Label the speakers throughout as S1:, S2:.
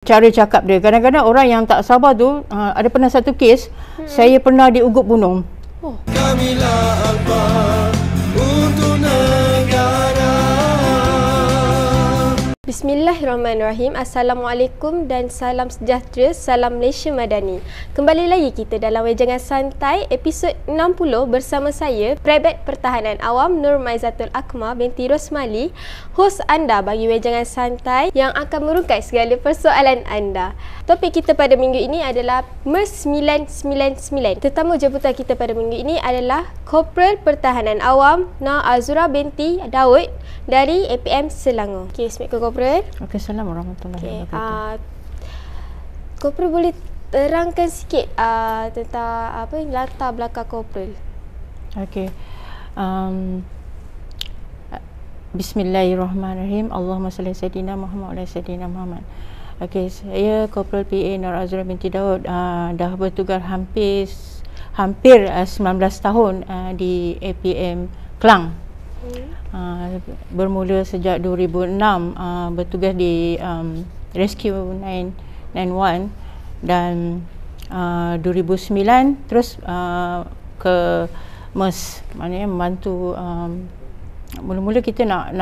S1: cara cakap dia. Kadang-kadang orang yang tak sabar tu, ada pernah satu kes, saya pernah diugup bunuh.
S2: Kamilah apa untuk negara.
S3: Bismillahirrahmanirrahim. Assalamualaikum dan salam sejahtera, salam Malaysia Madani. Kembali lagi kita dalam Wejangan Santai episod 60 bersama saya, Prabet Pertahanan Awam Nur Maizatul Akmal binti Rosmali, hos anda bagi Wejangan Santai yang akan merungkai segala persoalan anda. Topik kita pada minggu ini adalah MERS 999. Tetamu jemputan kita pada minggu ini adalah Korporal Pertahanan Awam Nur Azura binti Daud dari APM Selangor. Okey, Assalamualaikum Korporal.
S1: Okey, Assalamualaikum warahmatullahi wabarakatuh.
S3: Korporal boleh terangkan sikit tentang apa latar belakang Korporal?
S1: Okey. Bismillahirrahmanirrahim. Allahumma salli sayyidina Muhammad wa sayyidina Muhammad. Okey, saya Korporal PA Nur Azura binti Daud, dah bertugas hampir 19 tahun di APM Kelang. Bermula sejak 2006 bertugas di Rescue 991 dan 2009 terus ke MERS, maknanya membantu. Mula-mula kita nak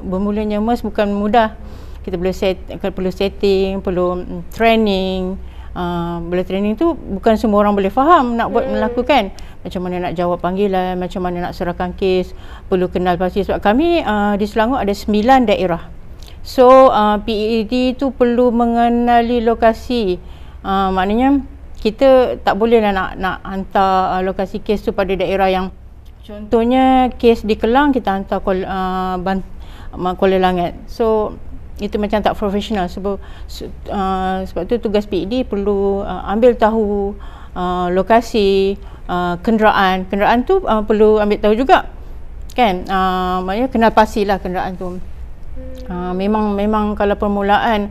S1: bermulanya MERS bukan mudah. Kita perlu setting, perlu training. Bila training tu bukan semua orang boleh faham nak buat melakukan. Macam mana nak jawab panggilan, macam mana nak serahkan kes, perlu kenal pasti. Sebab kami di Selangor ada 9 daerah. So PED tu perlu mengenali lokasi. Maknanya kita tak boleh nak hantar lokasi kes tu pada daerah yang, contohnya kes di Kelang kita hantar Kuala Langat. So itu macam tak profesional. Sebab tu tugas PED perlu ambil tahu lokasi, kenderaan tu perlu ambil tahu juga, kan. Maknanya kenal pastilah kenderaan tu. Memang kalau permulaan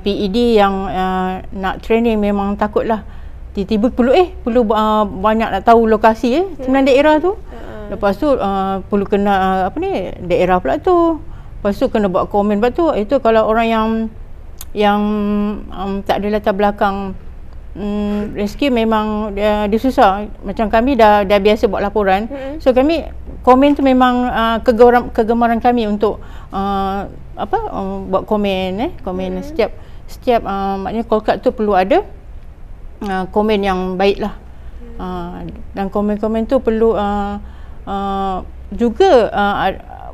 S1: PED yang nak training memang takutlah. Tiba-tiba perlu banyak nak tahu lokasi 9 daerah tu. Lepas tu perlu kenal daerah pula tu. Lepas tu kena buat komen. Lepas tu itu kalau orang yang tak ada latar belakang rescue memang dia susah. Macam kami dah biasa buat laporan. So kami komen tu memang kegemaran kami untuk buat komen setiap maknanya call card tu perlu ada komen yang baik lah. Dan komen-komen tu perlu juga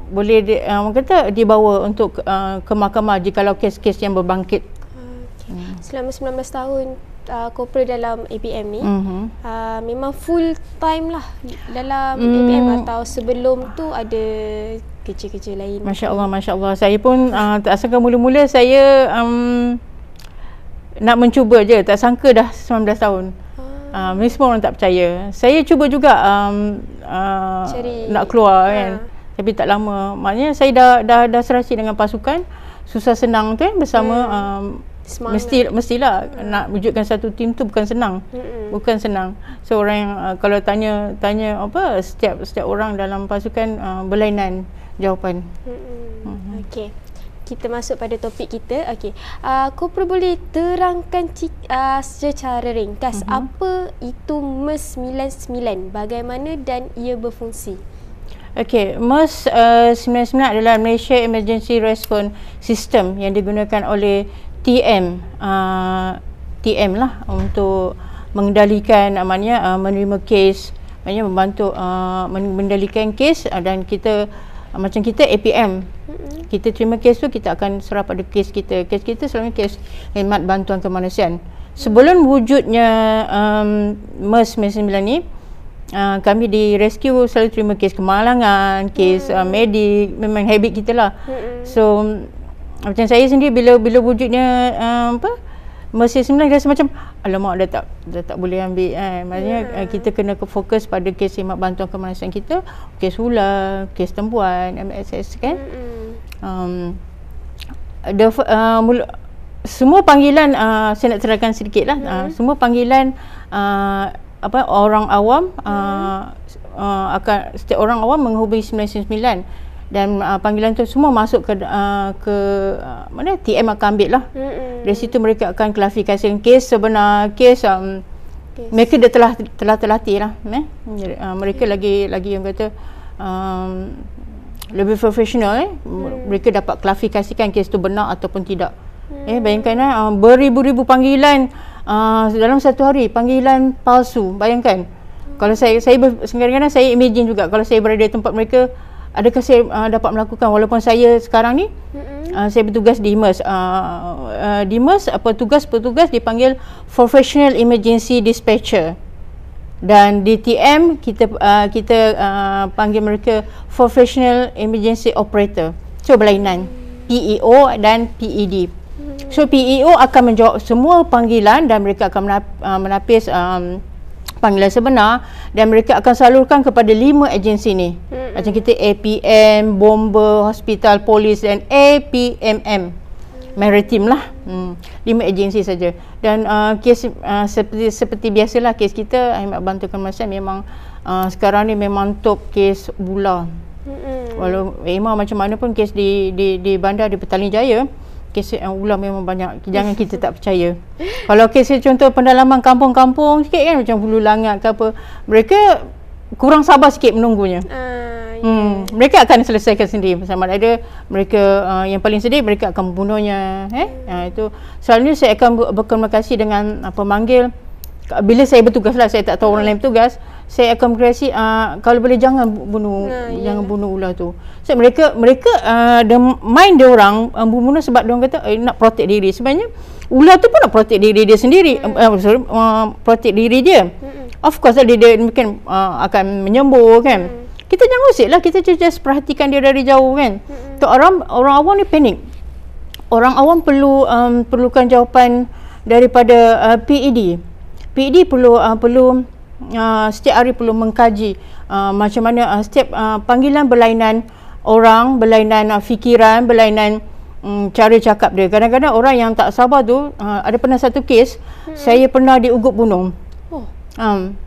S1: boleh orang kata dibawa untuk ke mahkamah jikalau kes-kes yang berbangkit.
S3: Selama 19 tahun Korporal dalam APM ni, memang full time lah dalam APM atau sebelum tu ada kerja-kerja lain?
S1: Masya Allah. Saya pun tak sangka mula-mula saya nak mencuba je, tak sangka dah 19 tahun. Ni semua orang tak percaya. Saya cuba juga nak keluar kan. Tapi tak lama. Maknanya saya dah serasi dengan pasukan. Susah senang tu bersama. Mestilah nak wujudkan satu tim tu bukan senang. Bukan senang. So orang yang kalau tanya apa, setiap orang dalam pasukan berlainan jawapan.
S3: Okey. Kita masuk pada topik kita. Okey. Korporal boleh terangkan secara ringkas apa itu MERS 99, bagaimana dan ia berfungsi?
S1: Okey, MERS 99 adalah Malaysia Emergency Response System yang digunakan oleh TM lah untuk mengendalikan menerima kes, maknanya membantu mengendalikan kes. Dan kita macam kita APM, kita terima kes tu kita akan serah pada kes kita. Kes kita selalunya kes khidmat bantuan kemanusiaan. Sebelum wujudnya MERS 99 ni, kami di rescue selalu terima kes kemalangan, kes medik, memang habit kita lah. So macam saya sendiri bila wujudnya MERS 99 rasa macam alamak dah tak boleh ambil maknanya kita kena fokus pada kes khidmat bantuan kemanusiaan kita, kes hula, kes tempuan, MSS kan. Semua panggilan saya nak terangkan sedikit lah. Semua panggilan orang awam akan, setiap orang awam menghubungi 999 dan panggilan tu semua masuk ke mana TM akan ambil lah. Dari situ mereka akan klasifikasikan kes sebenar, kes mereka dah telah terlatih lah. Mereka lagi yang kata lebih profesional. Mereka dapat klasifikasikan kes tu benar ataupun tidak. Bayangkan beribu-ribu panggilan dalam satu hari, panggilan palsu. Bayangkan kalau saya kadang-kadang saya imagine juga kalau saya berada di tempat mereka, adakah saya dapat melakukan, walaupun saya sekarang ni saya bertugas di MIRS. Di MIRS petugas dipanggil Professional Emergency Dispatcher, dan di TM kita panggil mereka Professional Emergency Operator. So berlainan PEO dan PED. So PEO akan menjawab semua panggilan dan mereka akan menapis panggilan sebenar, dan mereka akan salurkan kepada 5 agensi ni. Macam kita APM, bomber, hospital, polis dan APMM. Maritime lah. 5 agensi saja. Dan kes seperti biasalah, kes kita khidmat bantuan kemanusiaan memang sekarang ni memang top kes bula. Walau memang macam mana pun kes di bandar di Petaling Jaya, kes ular memang banyak. Jangan kita tak percaya. Kalau kes contoh pendalaman kampung-kampung sikit kan, macam Hulu Langat ke apa, mereka kurang sabar sikit menunggunya. Mereka akan selesaikan sendiri. Sama ada mereka yang paling sedih, mereka akan membunuhnya. Itu selalunya saya akan berkomunikasi dengan pemanggil. Bila saya bertugas lah, saya tak tahu orang lain bertugas, saya akan berkreasi kalau boleh jangan bunuh ular tu. So mereka mind dia orang bunuh sebab dia orang kata nak protect diri. Sebenarnya ular tu pun nak protect diri dia sendiri, protect diri dia. Of course lah, dia mungkin akan menyembur kan. Kita jangan usik lah, kita just perhatikan dia dari jauh kan. So orang awam ni panik. Orang awam perlukan jawapan daripada PED. PED perlu setiap hari perlu mengkaji macam mana setiap panggilan berlainan orang, berlainan fikiran, berlainan cara cakap dia. Kadang-kadang orang yang tak sabar tu, ada pernah satu kes, saya pernah diugut bunuh.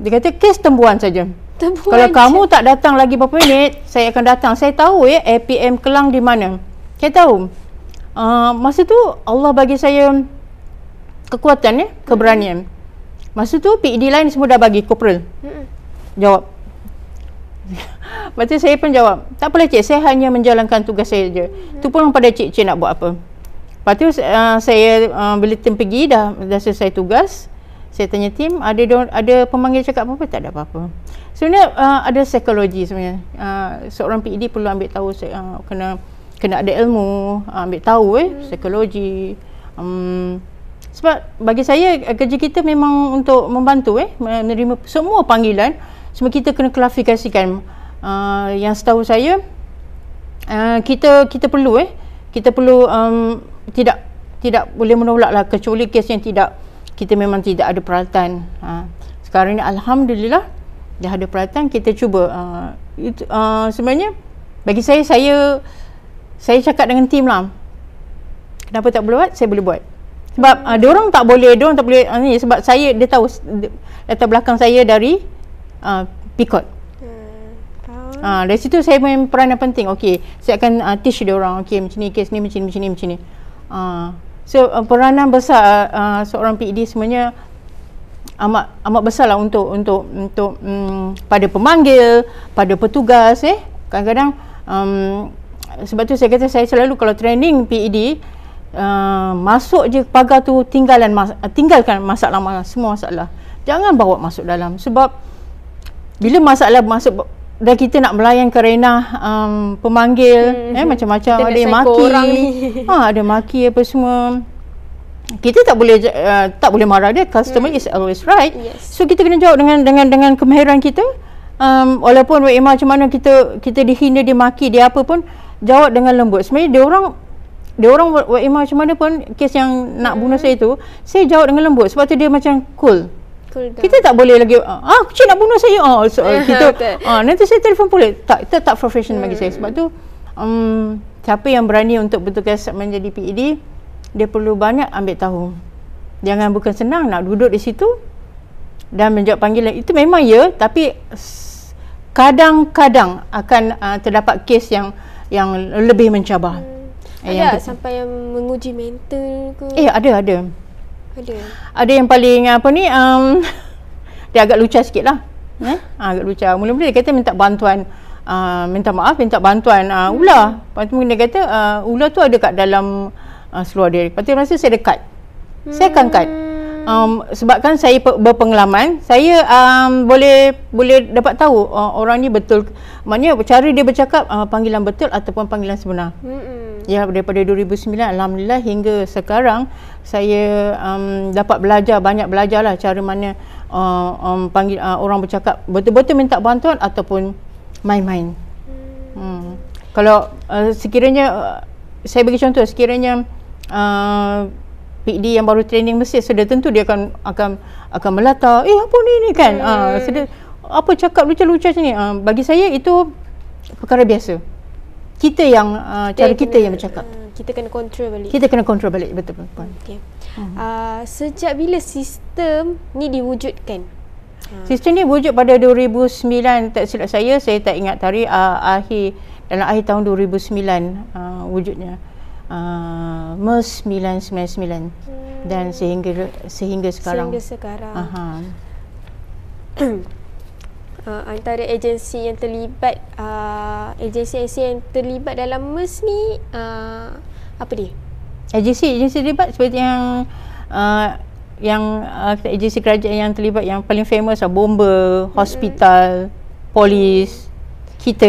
S1: Dia kata kes tembuhan saja. Kalau kamu tak datang lagi beberapa minit, saya akan datang. Saya tahu APM Kelang di mana. Saya tahu. Masa tu Allah bagi saya kekuatan keberanian. Masa tu PED lain semua dah bagi corporal. Jawab. Lepas tu saya pun jawab, tak apalah cik, saya hanya menjalankan tugas saya je. Tu pun pada cik nak buat apa. Lepas tu saya bila tim pergi dah selesai tugas, saya tanya tim, ada pemanggil cakap apa-apa? Tak ada apa-apa. Sebenarnya ada psikologi sebenarnya. Seorang PED perlu ambil tahu, kena ada ilmu, ambil tahu psikologi. Sebab bagi saya kerja kita memang untuk membantu menerima semua panggilan. Semua kita kena klasifikasikan. Yang setahu saya kita perlu kita perlu tidak boleh menolaklah, kecuali kes yang kita memang tidak ada peralatan. Sekarang ni alhamdulillah dah ada peralatan, kita cuba. Sebenarnya bagi saya cakap dengan tim lah, kenapa tak boleh buat, saya boleh buat. Sebab diorang tak boleh ni, sebab dia tahu latar belakang saya dari PICOT. Dari situ saya main peranan penting. Okey, saya akan teach diorang, okey macam ni kes ni, macam ni. So peranan besar seorang PED sebenarnya amat besarlah untuk pada pemanggil, pada petugas. Kadang-kadang sebab tu saya kata, saya selalu kalau training PED, masuk je pagar tu, tinggalkan semua masalah. Jangan bawa masuk dalam, sebab bila masalah masuk dan kita nak melayan kerana pemanggil, macam-macam, ada yang maki, ada maki apa semua. Kita tak boleh marah dia. Customer is always right. So kita kena jawab dengan kemahiran kita. Walaupun macam mana kita dihina, dimaki, dia apa pun, jawab dengan lembut. Sebenarnya dia orang macam mana pun, kes yang nak bunuh saya tu, saya jawab dengan lembut. Sebab tu dia macam cool. Kita tak boleh lagi cik nak bunuh saya. Kita nanti saya telefon polis. Tak profesional bagi saya. Sebab tu siapa yang berani untuk bertugas menjadi PED, dia perlu banyak ambil tahu. Jangan, bukan senang nak duduk di situ dan menjawab panggilan. Itu memang tapi kadang-kadang akan terdapat kes yang yang lebih mencabar.
S3: Ada sampai yang menguji mental ke?
S1: Ada. Ada yang paling dia agak lucah sikit lah. Agak lucah. Mula-mula dia kata minta bantuan, minta bantuan ular. Lepas tu dia kata ular tu ada kat dalam seluar dia. Lepas tu masa saya dekat, saya akan cut. Sebabkan saya berpengalaman, saya boleh dapat tahu orang ni betul, maknanya cara dia bercakap panggilan betul ataupun panggilan sebenar. Ya, daripada 2009 alhamdulillah hingga sekarang saya dapat banyak belajar lah cara mana panggil orang bercakap betul-betul minta bantuan ataupun main-main. Kalau sekiranya saya bagi contoh, sekiranya PD yang baru training Mesir, sudah tentu dia akan melata, apa ni kan, sudah apa cakap lucah-lucah macam ni. Bagi saya itu perkara biasa. Kita yang cara kita yang bercakap.
S3: Kita kena kontrol balik. Betul. Okay. Sejak bila sistem ni diwujudkan?
S1: Sistem ni wujud pada 2009, tak silap saya tak ingat tarikh, dalam akhir tahun 2009 wujudnya. MERS 999 dan sehingga sekarang.
S3: Antara agensi yang terlibat agensi-agensi yang terlibat dalam MERS ni apa dia?
S1: Agensi terlibat seperti yang agensi kerajaan yang terlibat yang paling famous lah, bomba, hospital, polis, kita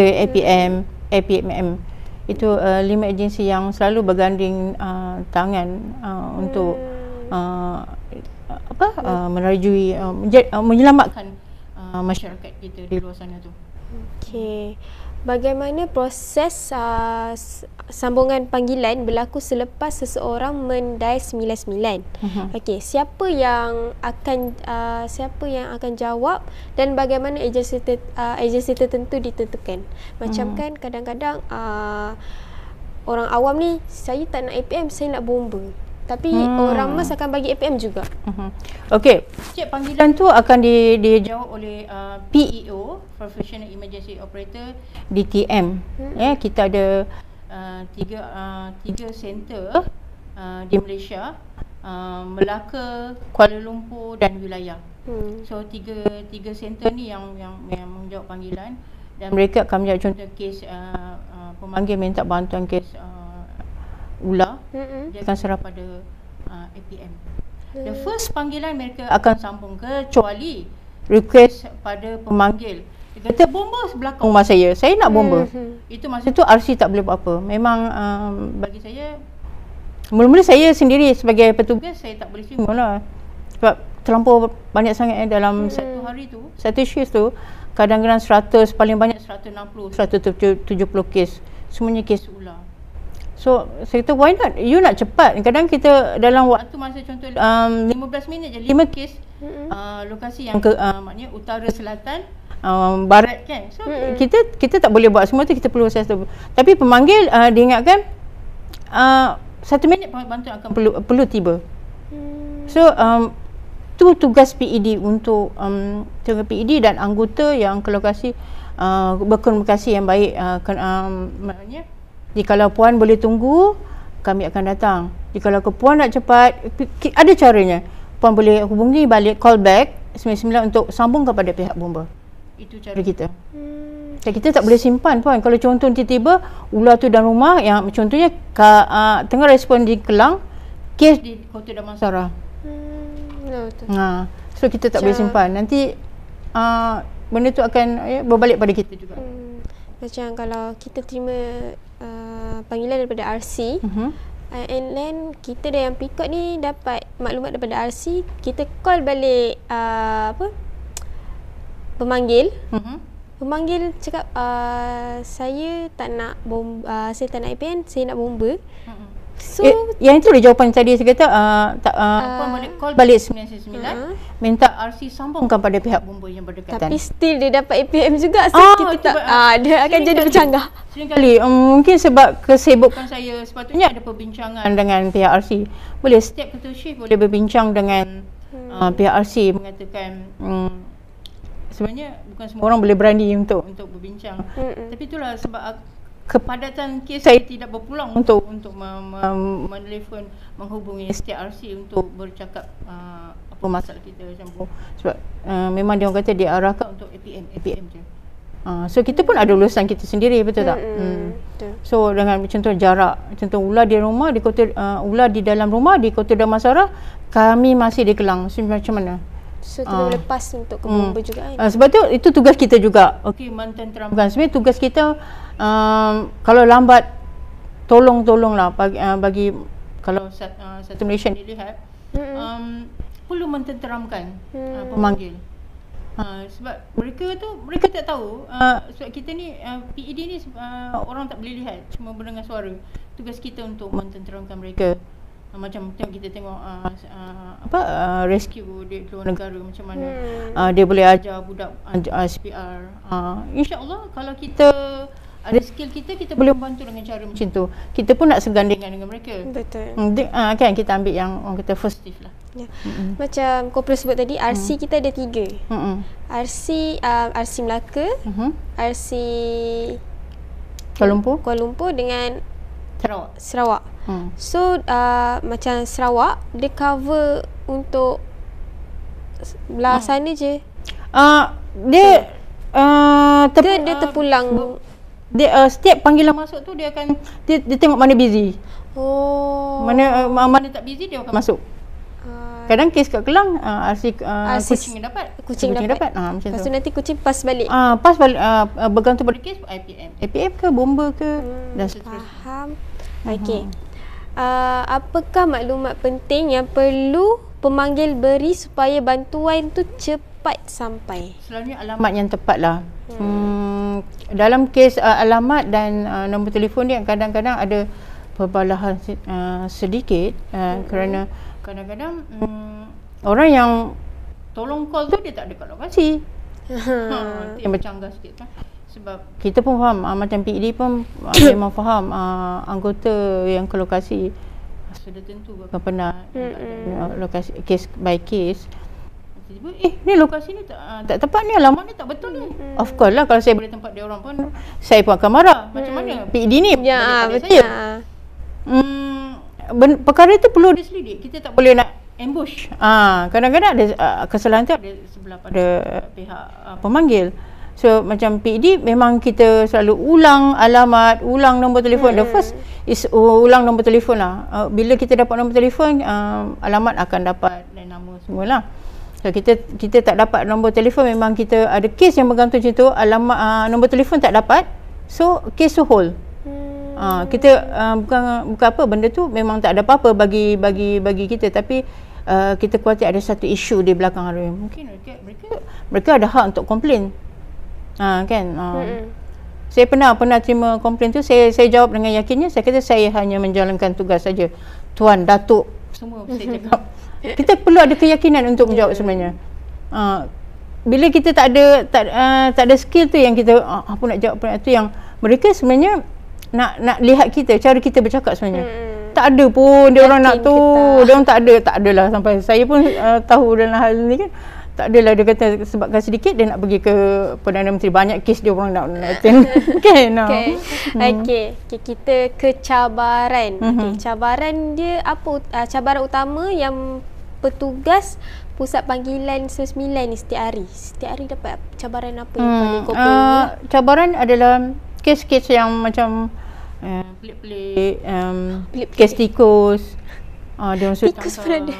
S1: APMM. Itu 5 agensi yang selalu berganding tangan untuk merajui menyelamatkan masyarakat kita di luar sana tu.
S3: Okey. Bagaimana proses sambungan panggilan berlaku selepas seseorang mendial 99? Okey, siapa yang akan jawab dan bagaimana agensi tertentu ditentukan? Macam kan kadang-kadang orang awam ni, saya tak nak APM, saya nak bomba. Tapi orang MERS akan bagi APM juga.
S1: Okey, setiap panggilan tu akan dijawab oleh PEO, Professional Emergency Operator, DTM. Kita ada tiga center di Malaysia, Melaka, Kuala Lumpur dan wilayah. So tiga center ni yang menjawab panggilan, dan mereka akan menjawab contoh kes pemanggil minta bantuan kes ular, dia akan serah pada APM. The first panggilan mereka akan sambung kecuali request pada pemanggil. Dia kata bomba belakang rumah saya nak bomba. Itu masa tu RC tak boleh buat apa. Memang bagi saya, mula-mula saya sendiri sebagai petugas saya tak boleh terima lah. Sebab terlampau banyak sangat dalam satu hari tu, satu shift tu, kadang-kadang 100, paling banyak 160, 170 kes. Semuanya kes ular. So saya kata why not, you nak cepat. Kadang kita dalam waktu masa contoh 15 minit je 5 kes lokasi yang maknanya utara, selatan, barat kan. So kita tak boleh buat semua tu, kita perlu proses tu. Tapi pemanggil diingatkan 1 minit bantuan akan perlu tiba. So tu tugas PED untuk PED dan anggota yang ke lokasi berkomunikasi yang baik. Maknanya jikalau puan boleh tunggu, kami akan datang. Jikalau puan nak cepat, ada caranya. Puan boleh hubungi balik, call back 99 untuk sambung kepada pihak bomba. Itu cara kita. Kita tak boleh simpan puan. Kalau contoh tiba-tiba ular tu dalam rumah, yang contohnya tengah respon di Kelang, kes di Kota Damansara. So kita tak boleh simpan. Nanti benda tu akan berbalik pada kita juga.
S3: Macam kalau kita terima panggilan daripada RC, and then kita dah yang pikot ni dapat maklumat daripada RC, kita call balik pemanggil. Pemanggil cakap saya tak nak saya tak nak APN, saya nak bomba. So
S1: yang itu dia jawapan tadi. Saya kata puan boleh call balik 999, minta RC sambungkan pada pihak bomba yang berdekatan.
S3: Tapi still dia dapat APM juga. So kita tak dia akan jadi bercanggah.
S1: Seringkali mungkin sebab kesibukan saya, sepatutnya ada perbincangan dengan pihak RC. Boleh setiap ketua shift boleh berbincang dengan pihak RC, mengatakan sebenarnya bukan semua orang boleh berani untuk berbincang. Tapi itulah sebab kepadatan kes saya tidak berpeluang untuk menelefon, menghubungi setiap RC untuk bercakap apa masalah kita macam tu. Sebab memang dia orang kata dia arahkan untuk APM je. So kita pun ada urusan kita sendiri, betul tak? So dengan contoh jarak, contoh ular di rumah di kota, ular di dalam rumah di Kota Damansara, kami masih di Kelang. So macam mana?
S3: So kita boleh pas untuk ke bomba juga kan?
S1: Sebab tu itu tugas kita juga. Okey, mententeramkan. Sebenarnya tugas kita kalau lambat tolonglah bagi kalau satu Malaysia dilihat perlu mententeramkan pemanggil. Sebab mereka tak tahu, sebab kita ni PED ni orang tak boleh lihat, cuma mendengar suara. Tugas kita untuk mententeramkan mereka. Macam kita tengok rescue di luar negara macam mana dia boleh ajar budak CPR. InsyaAllah kalau kita ada skill kita boleh membantu dengan cara macam tu. Kita pun nak segandingan dengan mereka.
S3: Betul.
S1: Kan kita ambil yang orang kata first step lah.
S3: Ya. Macam korporat sebut tadi, RC kita ada 3. RC Melaka, RC Kuala Lumpur dengan Sarawak. So macam Sarawak dia cover untuk belah sana je. Dia dia terpulang.
S1: Dia setiap panggilan masuk tu dia akan dia tengok mana busy. Mana tak busy dia akan masuk. Kadang kes kat Kelang kucing dapat. Kucing dapat. Macam
S3: lepas
S1: tu.
S3: Nanti kucing pas balik.
S1: Pas balik bergantung pada kes APM ke bomba ke dan seterusnya.
S3: Faham. Okey. Apakah maklumat penting yang perlu pemanggil beri supaya bantuan tu cepat sampai?
S1: Selalunya alamat yang tepat lah. Dalam kes alamat dan nombor telefon ni kadang-kadang ada perbalahan sedikit kerana kadang-kadang orang yang tolong call tu dia tak ada kat lokasi. Yang bercanggah sikit kan. Sebab kita pun faham, macam PED pun memang faham anggota yang ke lokasi sudah tentu akan pernah lokasi case by case. Tiba-tiba ni lokasi ni tak tepat ni, alamat ni tak betul ni. Of course lah, kalau saya boleh tempat dia orang pun saya pun akan marah. Macam mana PED ni
S3: betul.
S1: Perkara itu perlu diselidik. Kita tak boleh nak ambush. Kadang-kadang ada kesalahan tu ada sebelah pada pihak pemanggil. So macam PED memang kita selalu ulang alamat, ulang nombor telefon. The first is ulang nombor telefon lah. Bila kita dapat nombor telefon, alamat akan dapat dan nama semualah. So kita tak dapat nombor telefon, memang kita ada kes yang bergantung macam tu, alamat nombor telefon tak dapat. So case to hold. Kita bukan apa, benda tu memang tak ada apa-apa bagi kita, tapi kita khawatir ada satu isu di belakang hari. Mungkin mereka ada hak untuk komplain. Kan. Saya pernah terima komplain tu, saya jawab dengan yakinnya. Saya kata saya hanya menjalankan tugas saja. Tuan, Datuk, semua saya cakap. Kita perlu ada keyakinan untuk menjawab sebenarnya. Bila kita tak ada skill tu yang kita apa nak jawab, tu yang mereka sebenarnya nak lihat kita, cara kita bercakap sebenarnya. Tak ada pun dia orang nak tu, dia orang tak adalah sampai saya pun tahu dalam hal ni kan. Tak adalah, dia kata sebabkan sedikit dia nak pergi ke Perdana Menteri, banyak kes dia orang nak attend.
S3: Okey, kita ke cabaran. Cabaran dia apa? Cabaran utama yang petugas pusat panggilan 99 ni setiap hari dapat cabaran apa yang paling common?
S1: Cabaran adalah kes-kes yang macam pelik-pelik, kes tikus. Dia
S3: tikus pun ada.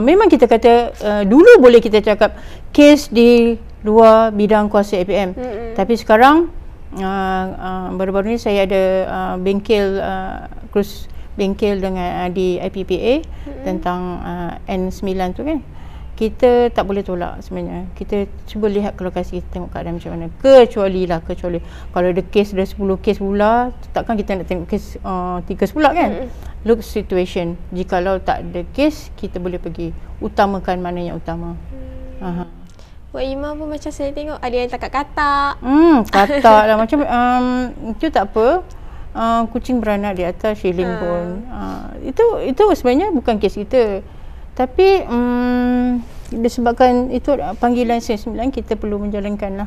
S1: Memang kita kata dulu boleh kita cakap kes di luar bidang kuasa APM. Tapi sekarang baru-baru ni saya ada bengkel dengan di IPPA tentang N9 tu kan. Kita tak boleh tolak sebenarnya. Kita cuba lihat ke lokasi, kita tengok keadaan macam mana. Kecuali kalau ada kes, ada 10 kes pula, takkan kita nak tengok kes 3 pula kan. Look situation. Jikalau tak ada kes, kita boleh pergi utamakan mana yang utama.
S3: Wak Imam pun macam saya tengok ada yang katak-katak.
S1: Katak lah macam itu tak apa. Kucing beranak di atas shilling pun. Itu sebenarnya bukan kes kita. Tapi disebabkan itu panggilan 99, kita perlu menjalankan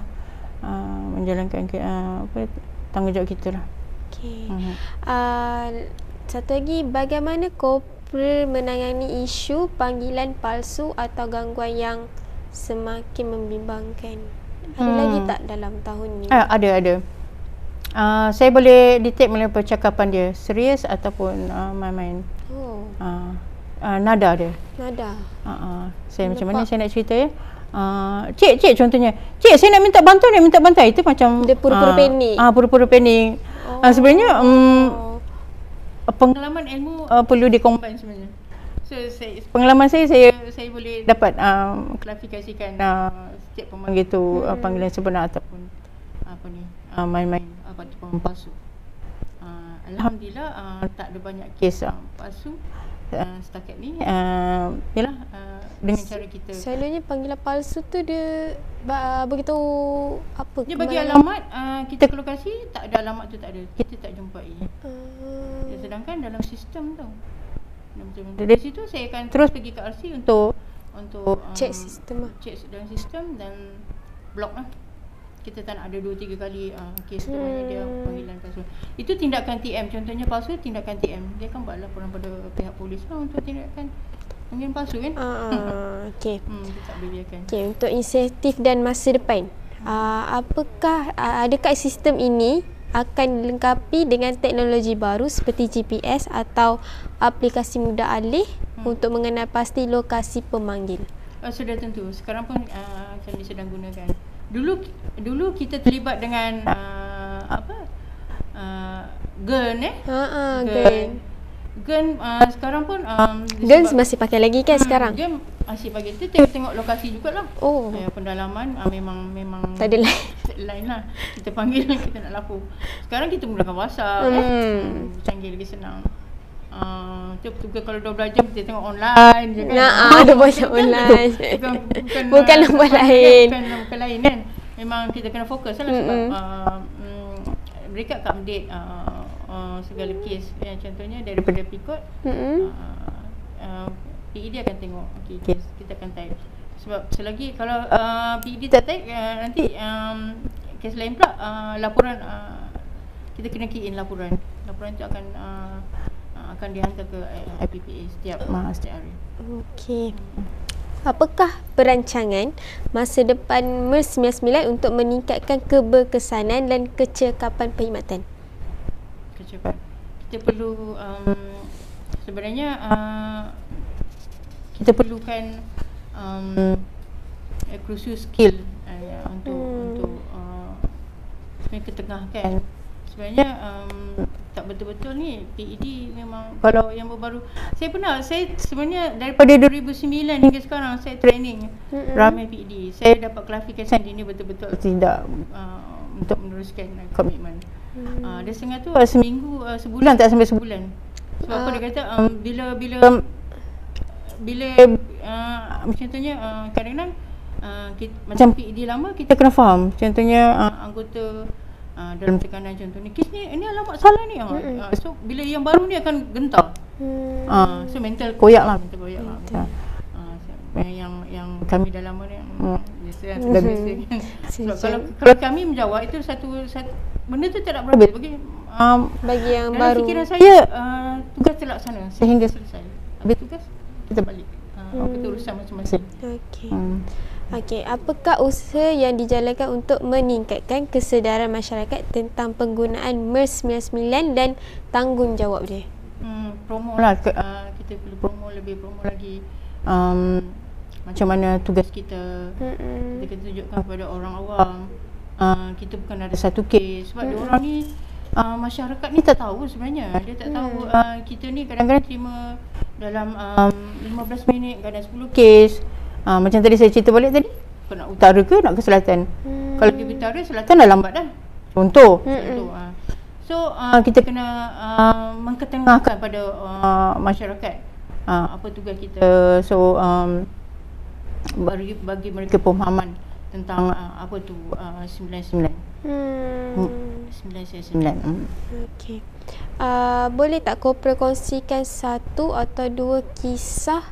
S1: tanggungjawab kita lah.
S3: Okey. Satu lagi, bagaimana Corporal menangani isu panggilan palsu atau gangguan yang semakin membimbangkan? Ada lagi tak dalam tahun ni?
S1: Ada. Saya boleh detect melalui percakapan dia, serius ataupun main-main. Nada dia.
S3: Nada.
S1: Saya macam mana saya nak cerita ya? Cik contohnya. Cik, saya nak minta bantuan. Itu macam
S3: dia pura-pura panik.
S1: Pura-pura panik. Sebenarnya pengalaman ilmu perlu di-combine sebenarnya. So pengalaman saya boleh dapat klarifikasikan setiap pemanggil tu panggilan sebenar ataupun main-main ataupun palsu. Alhamdulillah tak ada banyak kes palsu setakat ni. Yalah, dengan cara kita.
S3: Selalunya panggilan palsu tu dia beritahu apa?
S1: Dia bagi alamat, kita ke lokasi, tak ada alamat tu, tak ada. Kita tak jumpai. Sedangkan dalam sistem tu. Dari situ saya akan terus pergi ke RC untuk
S3: cek sistem
S1: cek dalam sistem dan blok lah. Kita tak nak ada 2-3 kali kes tu banyak dia panggilan palsu. Itu tindakan TM. Contohnya palsu, tindakan TM. Dia kan buat laporan pada pihak polis lah untuk tindakan panggilan palsu kan.
S3: Okey.
S1: Kita tak boleh biarkan.
S3: Okey, untuk inisiatif dan masa depan. Apakah adakah sistem ini akan dilengkapi dengan teknologi baru seperti GPS atau aplikasi mudah alih untuk mengenal pasti lokasi pemanggil?
S1: Sudah tentu. Sekarang pun kami sedang gunakan. Dulu kita terlibat dengan gun Gun sekarang pun
S3: gun masih pakai lagi kan sekarang?
S1: Gun masih pakai. Kita tengok lokasi jugalah. Pendalaman memang
S3: tak ada
S1: lain lah. Kita panggil kita nak lapor. Sekarang kita menggunakan WhatsApp canggih, lagi senang. Tugas kalau 12 jam kita tengok online je kan.
S3: Ada banyak online. Bukan nombor lain.
S1: Bukan lain kan. Memang kita kena fokus lah sebab mereka akan update segala kes. Contohnya daripada PICOT, PED akan tengok kes, kita akan type. Sebab selagi kalau PED tak type, nanti kes lain pula laporan, kita kena key in laporan tu akan dihantar ke IPPA setiap hari.
S3: Okey. Apakah perancangan masa depan MERS 99 untuk meningkatkan keberkesanan dan kecekapan perkhidmatan?
S1: Kita perlu sebenarnya kita perlukan khusus skill untuk sebenarnya ketengahkan. Sebenarnya tak betul-betul ni PED memang kalau yang baru saya sebenarnya daripada 2009 hingga sekarang saya training ramai PED. Saya dapat klarifikasi ini betul-betul tidak untuk meneruskan komitmen. Dia setengah tu seminggu, sebulan tak sampai sebulan. Sebab apa dia kata bila contohnya kadang-kadang macam PED lama kita kena faham. Contohnya anggota dalam tekanan, contohnya kes ni ini alamat salah ni. So bila yang baru ni akan gentar. So mental koyak lah. Yang kami dah lama ni sudah biasa kan. Kalau kami menjawab itu satu benda tu tak berhabis
S3: bagi yang
S1: dalam
S3: baru.
S1: fikiran saya tugas terlaksana sehingga selesai. Habis tugas kita balik. Kita urusan masing-masing.
S3: Okey, apakah usaha yang dijalankan untuk meningkatkan kesedaran masyarakat tentang penggunaan MERS 99 dan tanggungjawab dia?
S1: Promo lah. Kita perlu promo lagi. Macam mana tugas kita. Kita tunjukkan kepada orang awam. Kita bukan ada satu kes. Sebab orang ni masyarakat ni tak tahu sebenarnya. Dia tak tahu kita ni kadang-kadang terima dalam 15 minit, kadang 10 kes. Macam tadi saya cerita balik tadi, kau nak utara ke nak ke selatan? Kalau pergi utara, selatan dah lambat dah. Contoh. So kita kena mengketengahkan pada masyarakat apa tugas kita. So bagi mereka pemahaman tentang apa tu 99. 99.
S3: Okey. Boleh tak Corporal kongsikan satu atau dua kisah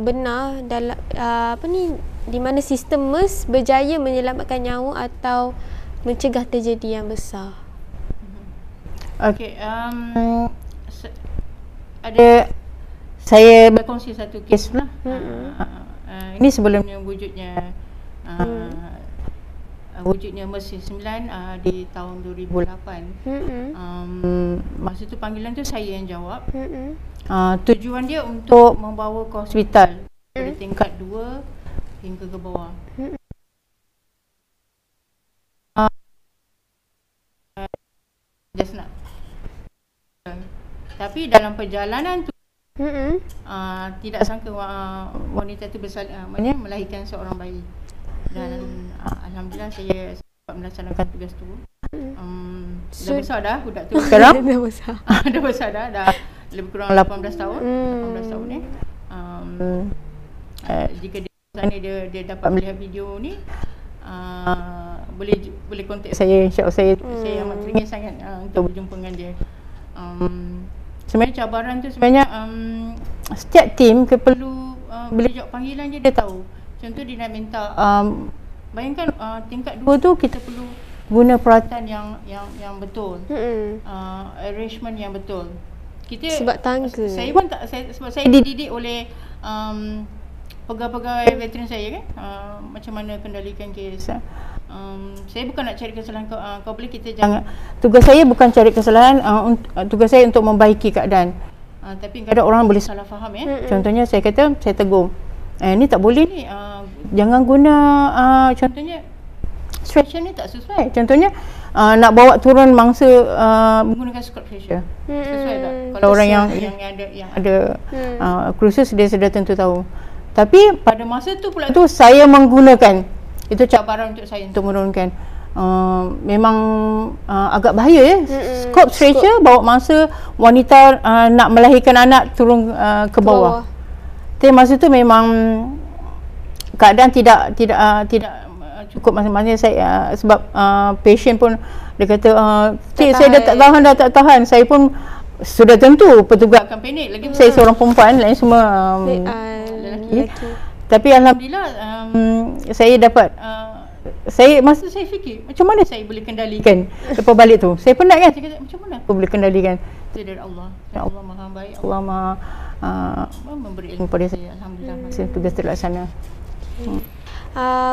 S3: benar dalam di mana sistem MERS berjaya menyelamatkan nyawa atau mencegah tragedi yang besar?
S1: Okey, ada saya berkongsi satu kes lah. Ini sebelumnya wujudnya Mesir 9 di tahun 2008. Masa tu panggilan tu saya yang jawab. Tujuan dia untuk membawa ke hospital dari tingkat 2 hingga ke bawah. Just nak. Tapi dalam perjalanan tu tidak sangka wanita tu melahirkan seorang bayi. Dan alhamdulillah saya dapat melaksanakan tugas tu. Dah besar dah budak tu sekarang. Dah besar dah lebih kurang 18 tahun. 18 tahun ni. Jika dia dapat melihat video ni, boleh kontak saya, insya-Allah. Saya amat teringin sangat untuk berjumpa dengan dia. Sebenarnya cabaran tu setiap tim perlu bila jawab panggilan dia tahu. Contoh dia nak minta bayangkan tingkat 2 tu kita perlu guna peralatan yang betul. Arrangement yang betul. Kita sebab tangga. Saya pun tak sebab saya dididik oleh pegawai veteran saya kan, macam mana kendalikan kes. Saya bukan nak cari kesalahan kau boleh kita jangan. Tugas saya bukan cari kesalahan, tugas saya untuk membaiki keadaan. Tapi kadang orang boleh salah faham ya. Contohnya saya kata, saya tegur. Ni tak boleh ni. Jangan guna contohnya stretcher ni tak sesuai. Contohnya nak bawa turun mangsa menggunakan squat pressure. Sesuai tak? Kalau orang yang ada kursus dia sudah tentu tahu. Tapi pada masa tu pula tu saya menggunakan, itu cabaran untuk saya untuk menurunkan. Memang agak bahaya ya. Squat stretcher bawa mangsa wanita nak melahirkan anak turun ke bawah. Tapi masa tu memang keadaan tidak cukup masa-masa saya sebab patient pun dia kata cik saya dah tak tahan. Saya pun sudah tentu petugas akan panik. Lagi saya seorang perempuan, lain semua lelaki. Tapi alhamdulillah saya dapat masa saya fikir macam mana saya boleh kendalikan lepas balik tu. Saya penat kan, saya kata macam mana aku boleh kendalikan. Itu dari Allah. Allah Maha baik, Allah Maha memberi ilmu pada saya. Alhamdulillah masa tugas terlaksana.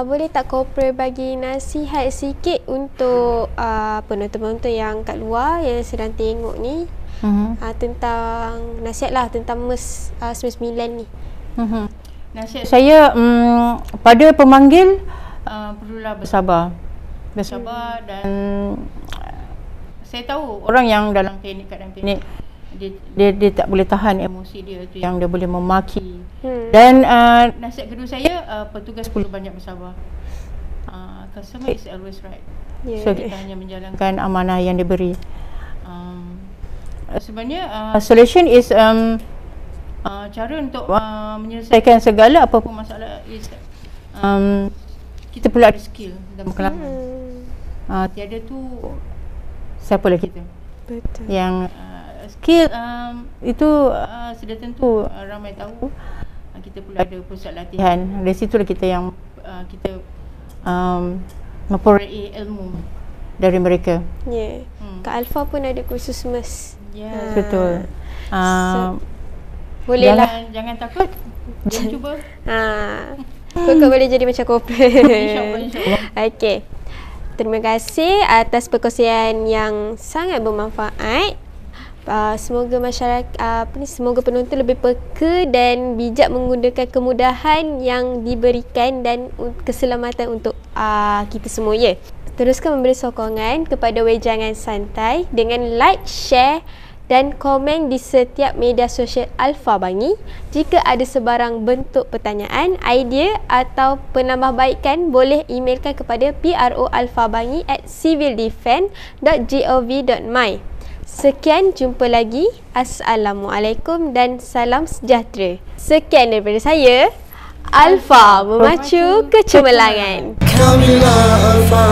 S3: Boleh tak Kopral bagi nasihat sikit untuk penonton-penonton yang kat luar yang sedang tengok ni, tentang nasihat lah tentang MERS 99 ni.
S1: Nasihat saya pada pemanggil perlulah bersabar dan saya tahu orang yang dalam keadaan panik dia tak boleh tahan emosi dia tu, yang dia boleh memaki. Dan nasihat kedua saya, petugas perlu banyak bersabar. Customer is always right. So kita hanya menjalankan amanah yang diberi. Sebenarnya solution is cara untuk menyelesaikan segala apapun masalah is kita perlu ada skill dan pengalaman. Tiada tu siapalah kita. Betul. Yang skill itu sudah tentu ramai tahu. Kita perlu ada pusat latihan. Dari situlah kita yang kita memperoleh ilmu dari mereka.
S3: Kak Alfa pun ada kursus MERS.
S1: Betul.
S3: Bolehlah.
S1: Jangan takut. Jangan cuba.
S3: Kau boleh jadi macam Kopral.
S1: InsyaAllah.
S3: Okey. Terima kasih atas perkongsian yang sangat bermanfaat. Semoga masyarakat semoga penonton lebih peka dan bijak menggunakan kemudahan yang diberikan dan keselamatan untuk kita semua ya. Teruskan memberi sokongan kepada Wejangan Santai dengan like, share dan komen di setiap media sosial Alpha Bangi. Jika ada sebarang bentuk pertanyaan, idea atau penambahbaikan, boleh emailkan kepada proalphabangi@civildefense.gov.my. Sekian, jumpa lagi. Assalamualaikum dan salam sejahtera. Sekian daripada saya, Alpha memacu kecemerlangan.
S2: Kamilah Alpha.